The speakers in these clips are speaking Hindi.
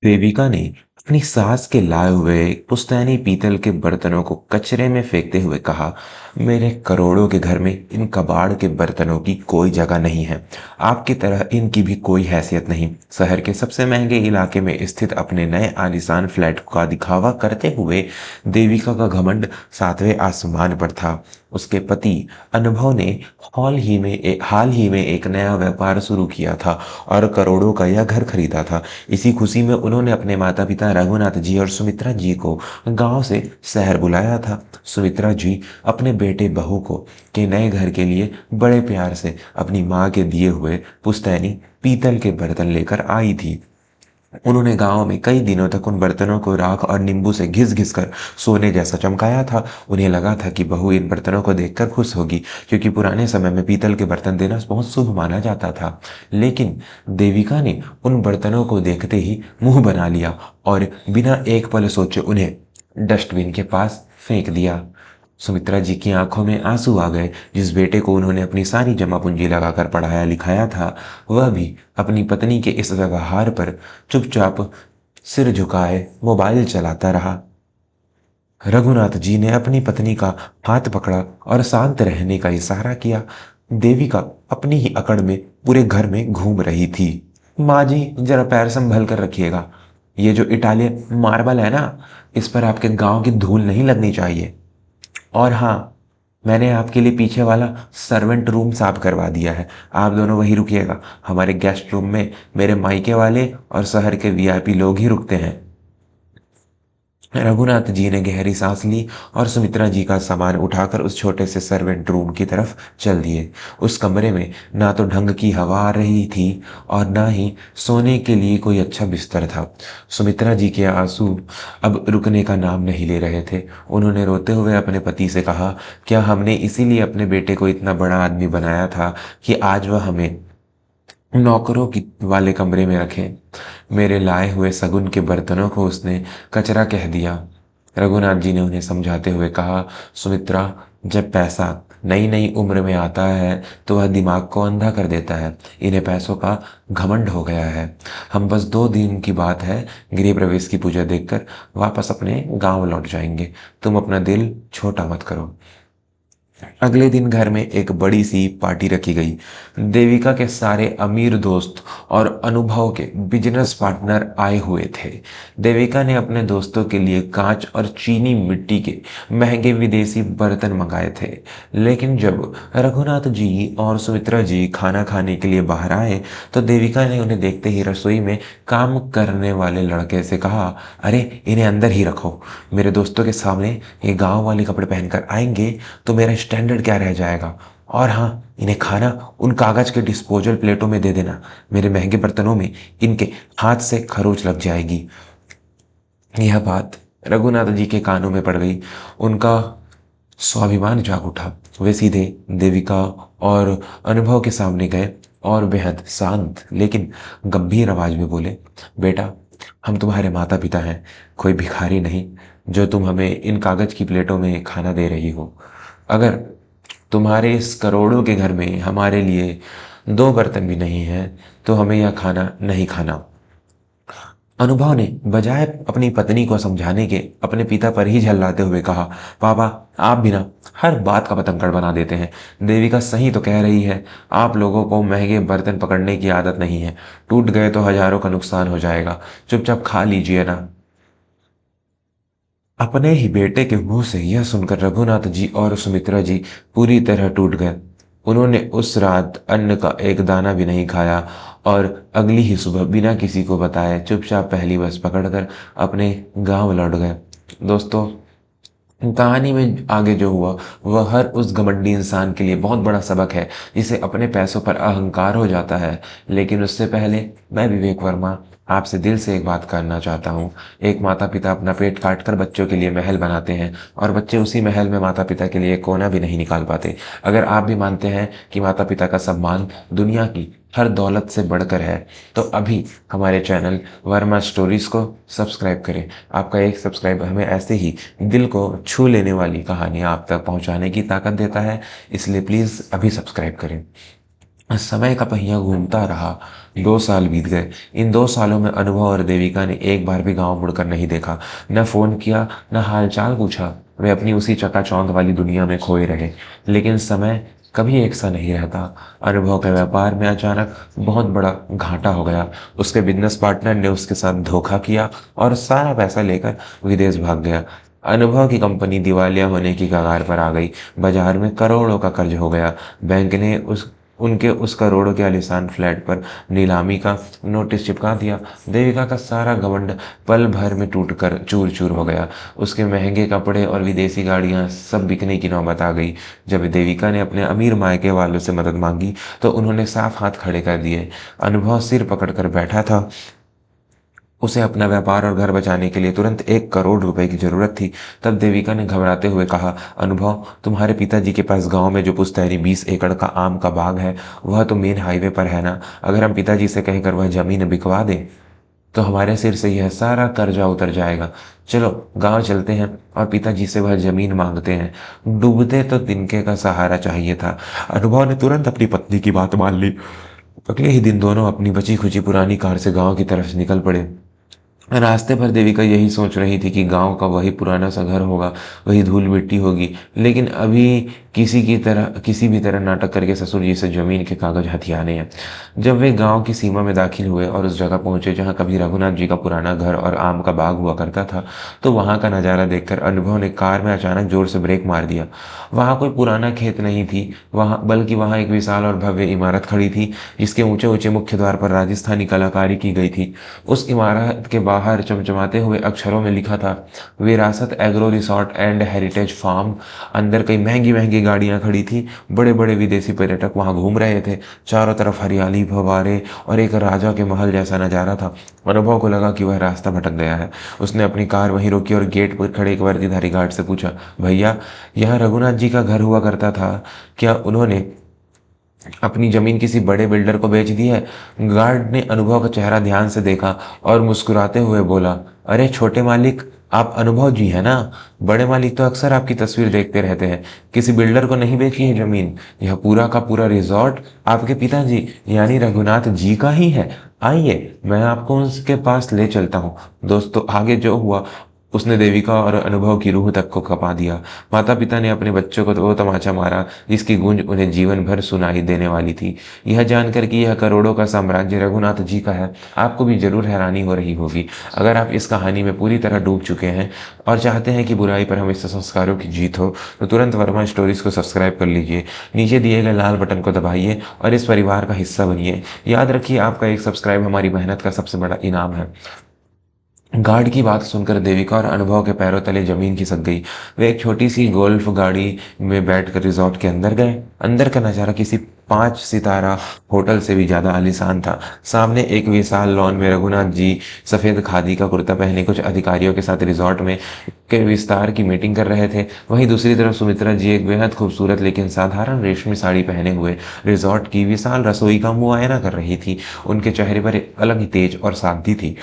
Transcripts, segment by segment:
देविका ने अपनी सास के लाए हुए पुश्तैनी पीतल के बर्तनों को कचरे में फेंकते हुए कहा, मेरे करोड़ों के घर में इन कबाड़ के बर्तनों की कोई जगह नहीं है। आपकी तरह इनकी भी कोई हैसियत नहीं। शहर के सबसे महंगे इलाके में स्थित अपने नए आलीशान फ्लैट का दिखावा करते हुए देविका का घमंड सातवें आसमान पर था। उसके पति अनुभव ने हाल ही में एक नया व्यापार शुरू किया था और करोड़ों का यह घर खरीदा था। इसी खुशी में उन्होंने अपने माता पिता रघुनाथ जी और सुमित्रा जी को गांव से शहर बुलाया था। सुमित्रा जी अपने बेटे बहू को के नए घर के लिए बड़े प्यार से अपनी माँ के दिए हुए पुश्तैनी पीतल के बर्तन लेकर आई थी। उन्होंने गांव में कई दिनों तक उन बर्तनों को राख और नींबू से घिस घिस कर सोने जैसा चमकाया था। उन्हें लगा था कि बहू इन बर्तनों को देखकर खुश होगी, क्योंकि पुराने समय में पीतल के बर्तन देना बहुत शुभ माना जाता था। लेकिन देविका ने उन बर्तनों को देखते ही मुंह बना लिया और बिना एक पल सोचे उन्हें डस्टबिन के पास फेंक दिया। सुमित्रा जी की आंखों में आंसू आ गए। जिस बेटे को उन्होंने अपनी सारी जमा पूंजी लगाकर पढ़ाया लिखाया था, वह भी अपनी पत्नी के इस व्यवहार पर चुपचाप सिर झुकाए मोबाइल चलाता रहा। रघुनाथ जी ने अपनी पत्नी का हाथ पकड़ा और शांत रहने का इशारा किया। देविका अपनी ही अकड़ में पूरे घर में घूम रही थी। माँ जी, जरा पैर संभल कर रखिएगा। ये जो इटालियन मार्बल है ना, इस पर आपके गांव की धूल नहीं लगनी चाहिए। और हाँ, मैंने आपके लिए पीछे वाला सर्वेंट रूम साफ करवा दिया है। आप दोनों वहीं रुकिएगा। हमारे गेस्ट रूम में मेरे मायके वाले और शहर के वीआईपी लोग ही रुकते हैं। रघुनाथ जी ने गहरी सांस ली और सुमित्रा जी का सामान उठाकर उस छोटे से सर्वेंट रूम की तरफ चल दिए। उस कमरे में ना तो ढंग की हवा आ रही थी और ना ही सोने के लिए कोई अच्छा बिस्तर था। सुमित्रा जी के आंसू अब रुकने का नाम नहीं ले रहे थे। उन्होंने रोते हुए अपने पति से कहा, क्या हमने इसीलिए अपने बेटे को इतना बड़ा आदमी बनाया था कि आज वह हमें नौकरों की वाले कमरे में रखें? मेरे लाए हुए सगुन के बर्तनों को उसने कचरा कह दिया। रघुनाथ जी ने उन्हें समझाते हुए कहा, सुमित्रा, जब पैसा नई नई उम्र में आता है तो वह दिमाग को अंधा कर देता है। इन्हें पैसों का घमंड हो गया है। हम बस 2 दिन की बात है, गृह प्रवेश की पूजा देखकर वापस अपने गांव लौट जाएंगे। तुम अपना दिल छोटा मत करो। अगले दिन घर में एक बड़ी सी पार्टी रखी गई। देविका के सारे अमीर दोस्त और अनुभव के बिजनेस पार्टनर आए हुए थे। देविका ने अपने दोस्तों के लिए कांच और चीनी मिट्टी के महंगे विदेशी बर्तन मंगाए थे। लेकिन जब रघुनाथ जी और सुमित्रा जी खाना खाने के लिए बाहर आए तो देविका ने उन्हें देखते ही रसोई में काम करने वाले लड़के से कहा, अरे इन्हें अंदर ही रखो। मेरे दोस्तों के सामने ये गांव वाले कपड़े पहनकर आएंगे तो मेरा स्टैंडर्ड क्या रह जाएगा। और हाँ, इन्हें खाना उन कागज के डिस्पोजल प्लेटों में दे देना। मेरे महंगे बर्तनों में इनके हाथ से खरोच लग जाएगी। यह बात रघुनाथ जी के कानों में पड़ गई। उनका स्वाभिमान जाग उठा। वे सीधे देविका और अनुभव के सामने गए और बेहद शांत लेकिन गंभीर आवाज में बोले, बेटा, हम तुम्हारे माता पिता हैं, कोई भिखारी नहीं जो तुम हमें इन कागज की प्लेटों में खाना दे रही हो। अगर तुम्हारे इस करोड़ों के घर में हमारे लिए 2 बर्तन भी नहीं है तो हमें यह खाना नहीं खाना। अनुभव ने बजाय अपनी पत्नी को समझाने के अपने पिता पर ही झल्लाते हुए कहा, पापा, आप भी ना हर बात का पतंगड़ बना देते हैं। देविका सही तो कह रही है, आप लोगों को महंगे बर्तन पकड़ने की आदत नहीं है। टूट गए तो हजारों का नुकसान हो जाएगा। चुपचाप खा लीजिए ना। अपने ही बेटे के मुंह से यह सुनकर रघुनाथ जी और सुमित्रा जी पूरी तरह टूट गए। उन्होंने उस रात अन्न का एक दाना भी नहीं खाया और अगली ही सुबह बिना किसी को बताए चुपचाप पहली बस पकड़कर अपने गांव लौट गए। दोस्तों, कहानी में आगे जो हुआ वह हर उस घमंडी इंसान के लिए बहुत बड़ा सबक है जिसे अपने पैसों पर अहंकार हो जाता है। लेकिन उससे पहले मैं विवेक वर्मा आपसे दिल से एक बात करना चाहता हूँ। एक माता पिता अपना पेट काट कर बच्चों के लिए महल बनाते हैं और बच्चे उसी महल में माता पिता के लिए एक कोना भी नहीं निकाल पाते। अगर आप भी मानते हैं कि माता पिता का सम्मान दुनिया की हर दौलत से बढ़कर है तो अभी हमारे चैनल वर्मा स्टोरीज को सब्सक्राइब करें। आपका एक सब्सक्राइब हमें ऐसे ही दिल को छू लेने वाली कहानी आप तक पहुंचाने की ताकत देता है, इसलिए प्लीज़ अभी सब्सक्राइब करें। समय का पहिया घूमता रहा। 2 साल बीत गए। इन 2 सालों में अनुभव और देविका ने एक बार भी गांव मुड़कर नहीं देखा, न फोन किया, न हालचाल पूछा। वे अपनी उसी चकाचौंध वाली दुनिया में खोए रहे। लेकिन समय कभी एक सा नहीं रहता। अनुभव के व्यापार में अचानक बहुत बड़ा घाटा हो गया। उसके बिजनेस पार्टनर ने उसके साथ धोखा किया और सारा पैसा लेकर विदेश भाग गया। अनुभव की कंपनी दिवालिया होने की कगार पर आ गई। बाजार में करोड़ों का कर्ज हो गया। बैंक ने उस करोड़ों के आलीशान फ्लैट पर नीलामी का नोटिस चिपका दिया। देविका का सारा घमंड पल भर में टूट कर चूर चूर हो गया। उसके महंगे कपड़े और विदेशी गाड़ियां सब बिकने की नौबत आ गई। जब देविका ने अपने अमीर मायके वालों से मदद मांगी तो उन्होंने साफ हाथ खड़े कर दिए। अनुभव सिर पकड़कर बैठा था। उसे अपना व्यापार और घर बचाने के लिए तुरंत 1 करोड़ रुपए की जरूरत थी। तब देविका ने घबराते हुए कहा, अनुभव, तुम्हारे पिताजी के पास गांव में जो पुश्तैनी 20 एकड़ का आम का बाग है, वह तो मेन हाईवे पर है ना। अगर हम पिताजी से कहकर वह जमीन बिकवा दें तो हमारे सिर से यह सारा कर्जा उतर जाएगा। चलो गांव चलते हैं और पिताजी से वह जमीन मांगते हैं। डूबते तो तिनके का सहारा चाहिए था। अनुभव ने तुरंत अपनी पत्नी की बात मान ली। अगले ही दिन दोनों अपनी बची खुची पुरानी कार से गांव की तरफ निकल पड़े। रास्ते भर देविका यही सोच रही थी कि गांव का वही पुराना सा घर होगा, वही धूल मिट्टी होगी। लेकिन अभी किसी भी तरह नाटक करके ससुर जी से जमीन के कागज हथियाने हैं। जब वे गांव की सीमा में दाखिल हुए और उस जगह पहुंचे जहां कभी रघुनाथ जी का पुराना घर और आम का बाग हुआ करता था, तो वहां का नजारा देखकर अनुभव ने कार में अचानक जोर से ब्रेक मार दिया। वहां कोई पुराना खेत नहीं थी, वहां एक विशाल और भव्य इमारत खड़ी थी, जिसके ऊंचे ऊंचे मुख्य द्वार पर राजस्थानी कलाकारी की गई थी। उस इमारत के बाहर चमचमाते हुए अक्षरों में लिखा था, Virasat agro resort and heritage farm. अंदर कई महंगी महंगी गाड़ियां खड़ी थी। बड़े बड़े विदेशी पर्यटक वहां घूम रहे थे। चारों तरफ हरियाली, फव्वारे और एक राजा के महल जैसा नजारा था। अनुभव को लगा कि वह रास्ता भटक गया है। उसने अपनी कार वहीं रोकी और गेट पर खड़े एक वर्दीधारी गार्ड से पूछा, भैया, यह रघुनाथ जी का घर हुआ करता था क्या? उन्होंने अपनी जमीन किसी बड़े बिल्डर को बेच दी है? गार्ड ने अनुभव का चेहरा ध्यान से देखा और मुस्कुराते हुए बोला, अरे छोटे मालिक, आप अनुभव जी है ना? बड़े मालिक तो अक्सर आपकी तस्वीर देखते रहते हैं। किसी बिल्डर को नहीं बेची है जमीन। यह पूरा का पूरा रिजॉर्ट आपके पिताजी यानी रघुनाथ जी का ही है। आइए, मैं आपको उसके पास ले चलता हूँ। दोस्तों, आगे जो हुआ उसने देविका और अनुभव की रूह तक को कपा दिया। माता पिता ने अपने बच्चों को तो वो तमाचा मारा जिसकी गूंज उन्हें जीवन भर सुनाई देने वाली थी। यह जानकर कि यह करोड़ों का साम्राज्य रघुनाथ जी का है, आपको भी जरूर हैरानी हो रही होगी। अगर आप इस कहानी में पूरी तरह डूब चुके हैं और चाहते हैं कि बुराई पर हमेशा संस्कारों की जीत हो, तो तुरंत वर्मा स्टोरीज को सब्सक्राइब कर लीजिए। नीचे दिए गए लाल बटन को दबाइए और इस परिवार का हिस्सा बनिए। याद रखिए, आपका एक सब्सक्राइब हमारी मेहनत का सबसे बड़ा इनाम है। गार्ड की बात सुनकर देविका और अनुभव के पैरों तले जमीन खिसक गई। वे एक छोटी सी गोल्फ गाड़ी में बैठकर रिजॉर्ट के अंदर गए। अंदर का नजारा किसी 5 सितारा होटल से भी ज्यादा आलीशान था। सामने एक विशाल लॉन में रघुनाथ जी सफेद खादी का कुर्ता पहने कुछ अधिकारियों के साथ रिजॉर्ट में के विस्तार की मीटिंग कर रहे थे। वहीं दूसरी तरफ सुमित्रा जी एक बेहद खूबसूरत लेकिन साधारण रेशमी साड़ी पहने हुए रिजॉर्ट की विशाल रसोई का मुआयना कर रही थी। उनके चेहरे पर एक अलग ही तेज और शांति थी।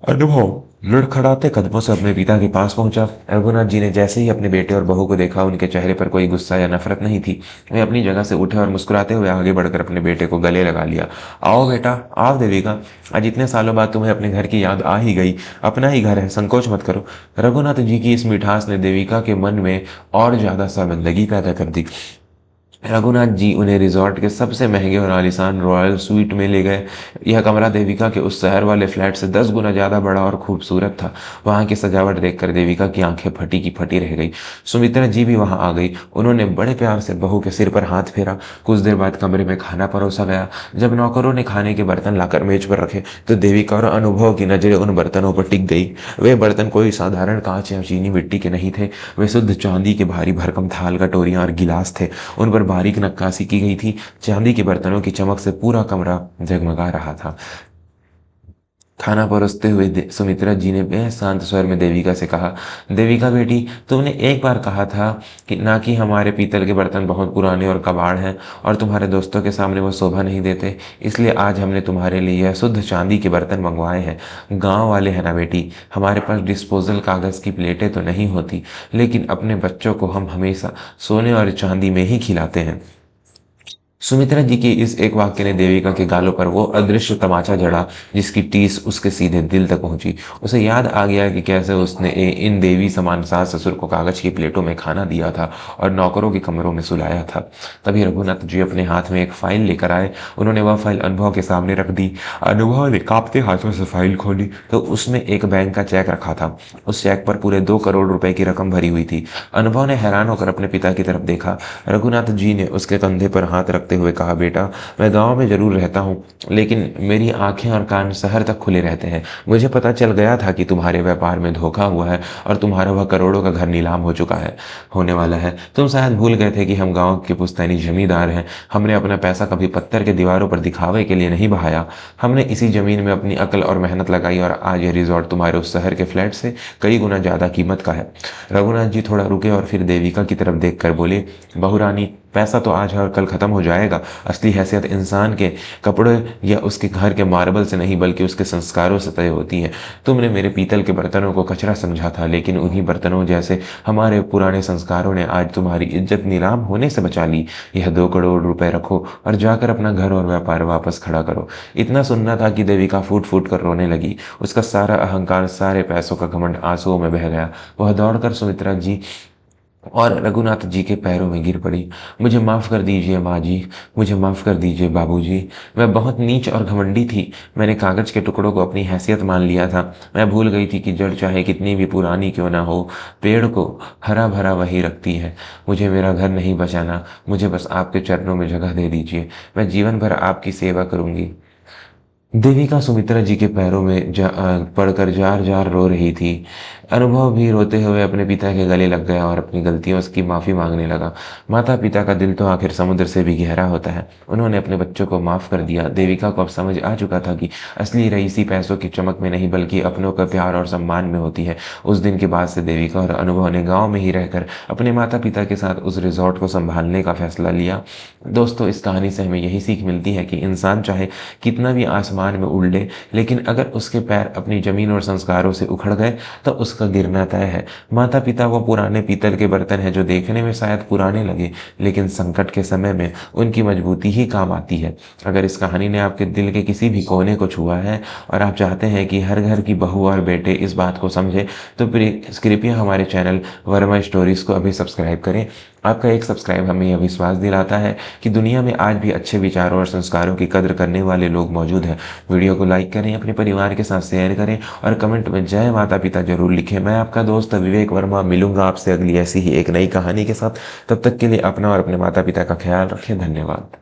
अनुभव लड़खड़ाते कदमों से अपने पिता के पास पहुंचा। रघुनाथ जी ने जैसे ही अपने बेटे और बहू को देखा, उनके चेहरे पर कोई गुस्सा या नफरत नहीं थी। वे अपनी जगह से उठे और मुस्कुराते हुए आगे बढ़कर अपने बेटे को गले लगा लिया। आओ बेटा, आओ देविका, आज इतने सालों बाद तुम्हें अपने घर की याद आ ही गई। अपना ही घर है, संकोच मत करो। रघुनाथ जी की इस मिठास ने देविका के मन में और ज्यादा शर्मिंदगी पैदा कर दी। रघुनाथ जी उन्हें रिजॉर्ट के सबसे महंगे और आलीशान रॉयल स्वीट में ले गए। यह कमरा देविका के उस शहर वाले फ्लैट से 10 गुना ज्यादा बड़ा और खूबसूरत था। वहां की सजावट देखकर देविका की आंखें फटी की फटी रह गई। सुमित्रा जी भी वहां आ गई। उन्होंने बड़े प्यार से बहू के सिर पर हाथ फेरा। कुछ देर बाद कमरे में खाना परोसा गया। जब नौकरों ने खाने के बर्तन लाकर मेज पर रखे तो देविका और अनुभव की नजरें उन बर्तनों पर टिक गई। वे बर्तन कोई साधारण कांच या चीनी मिट्टी के नहीं थे। वे शुद्ध चांदी के भारी भरकम थाल, कटोरियां और गिलास थे। उन पर बारीक नक्काशी की गई थी। चांदी के बर्तनों की चमक से पूरा कमरा जगमगा रहा था। खाना परोसते हुए सुमित्रा जी ने बेहद शांत स्वर में देविका से कहा, देविका बेटी, तुमने एक बार कहा था कि हमारे पीतल के बर्तन बहुत पुराने और कबाड़ हैं और तुम्हारे दोस्तों के सामने वो शोभा नहीं देते, इसलिए आज हमने तुम्हारे लिए यह शुद्ध चांदी के बर्तन मंगवाए हैं। गांव वाले हैं ना बेटी, हमारे पास डिस्पोजल कागज की प्लेटें तो नहीं होती, लेकिन अपने बच्चों को हम हमेशा सोने और चांदी में ही खिलाते हैं। सुमित्रा जी की इस एक वाक्य ने देविका के गालों पर वो अदृश्य तमाचा जड़ा जिसकी टीस उसके सीधे दिल तक पहुंची। उसे याद आ गया कि कैसे उसने इन देवी समान सास ससुर को कागज की प्लेटों में खाना दिया था और नौकरों के कमरों में सुलाया था। तभी रघुनाथ जी अपने हाथ में एक फाइल लेकर आए। उन्होंने वह फाइल अनुभव के सामने रख दी। अनुभव ने कांपते हाथों से फाइल खोली तो उसमें एक बैंक का चेक रखा था। उस चेक पर पूरे 2 करोड़ रुपए की रकम भरी हुई थी। अनुभव ने हैरान होकर अपने पिता की तरफ देखा। रघुनाथ जी ने उसके कंधे पर हाथ रखते हुए कहा, बेटा, मैं गांव में जरूर रहता हूँ, लेकिन मेरी आंखें और कान शहर तक खुले रहते हैं। मुझे पता चल गया था कि तुम्हारे व्यापार में धोखा हुआ है और तुम्हारा वह करोड़ों का घर नीलाम हो चुका है, होने वाला है। तुम शायद भूल गए थे कि हम गांव के पुश्तैनी जमींदार हैं। हमने अपना पैसा कभी पत्थर के दीवारों पर दिखावे के लिए नहीं बहाया। हमने इसी जमीन में अपनी अकल और मेहनत लगाई और आज ये रिजॉर्ट तुम्हारे उस शहर के फ्लैट से कई गुना ज्यादा कीमत का है। रघुनाथ जी थोड़ा रुके और फिर देविका की तरफ देखकर बोले, बहुरानी, पैसा तो आज है और कल खत्म हो जाएगा। असली हैसियत इंसान के कपड़े या उसके घर के मार्बल से नहीं बल्कि उसके संस्कारों से तय होती है। तुमने मेरे पीतल के बर्तनों को कचरा समझा था, लेकिन उन्हीं बर्तनों जैसे हमारे पुराने संस्कारों ने आज तुम्हारी इज्जत नीलाम होने से बचा ली। यह 2 करोड़ रुपए रखो और जाकर अपना घर और व्यापार वापस खड़ा करो। इतना सुनना था कि देविका फूट फूट कर रोने लगी। उसका सारा अहंकार, सारे पैसों का घमंड आंसुओं में बह गया। वह दौड़कर सुमित्रा जी और रघुनाथ जी के पैरों में गिर पड़ी। मुझे माफ़ कर दीजिए माँ जी, मुझे माफ़ कर दीजिए बाबूजी। मैं बहुत नीच और घमंडी थी। मैंने कागज़ के टुकड़ों को अपनी हैसियत मान लिया था। मैं भूल गई थी कि जड़ चाहे कितनी भी पुरानी क्यों ना हो, पेड़ को हरा भरा वही रखती है। मुझे मेरा घर नहीं बचाना, मुझे बस आपके चरणों में जगह दे दीजिए। मैं जीवन भर आपकी सेवा करूँगी। देविका सुमित्रा जी के पैरों में पड़कर जार जार रो रही थी। अनुभव भी रोते हुए अपने पिता के गले लग गया और अपनी गलतियों की माफ़ी मांगने लगा। माता पिता का दिल तो आखिर समुद्र से भी गहरा होता है। उन्होंने अपने बच्चों को माफ़ कर दिया। देविका को अब समझ आ चुका था कि असली रईसी पैसों की चमक में नहीं बल्कि अपनों का प्यार और सम्मान में होती है। उस दिन के बाद से देविका और अनुभव ने गाँव में ही रहकर अपने माता पिता के साथ उस रिजॉर्ट को संभालने का फैसला लिया। दोस्तों, इस कहानी से हमें यही सीख मिलती है कि इंसान चाहे कितना भी आसमान में उड़ ले, लेकिन अगर उसके पैर अपनी जमीन और संस्कारों से उखड़ गए तो उसका गिरना तय है। माता पिता वो पुराने पीतल के बर्तन हैं जो देखने में शायद पुराने लगे, लेकिन संकट के समय में उनकी मजबूती ही काम आती है। अगर इस कहानी ने आपके दिल के किसी भी कोने को छुआ है और आप चाहते हैं कि हर घर की बहू और बेटे इस बात को समझे, तो कृपया हमारे चैनल वर्मा स्टोरीज को अभी सब्सक्राइब करें। आपका एक सब्सक्राइब हमें यह विश्वास दिलाता है कि दुनिया में आज भी अच्छे विचारों और संस्कारों की कद्र करने वाले लोग मौजूद हैं। वीडियो को लाइक करें, अपने परिवार के साथ शेयर करें और कमेंट में जय माता पिता जरूर लिखें। मैं आपका दोस्त विवेक वर्मा मिलूंगा आपसे अगली ऐसी ही एक नई कहानी के साथ। तब तक के लिए अपना और अपने माता पिता का ख्याल रखें। धन्यवाद।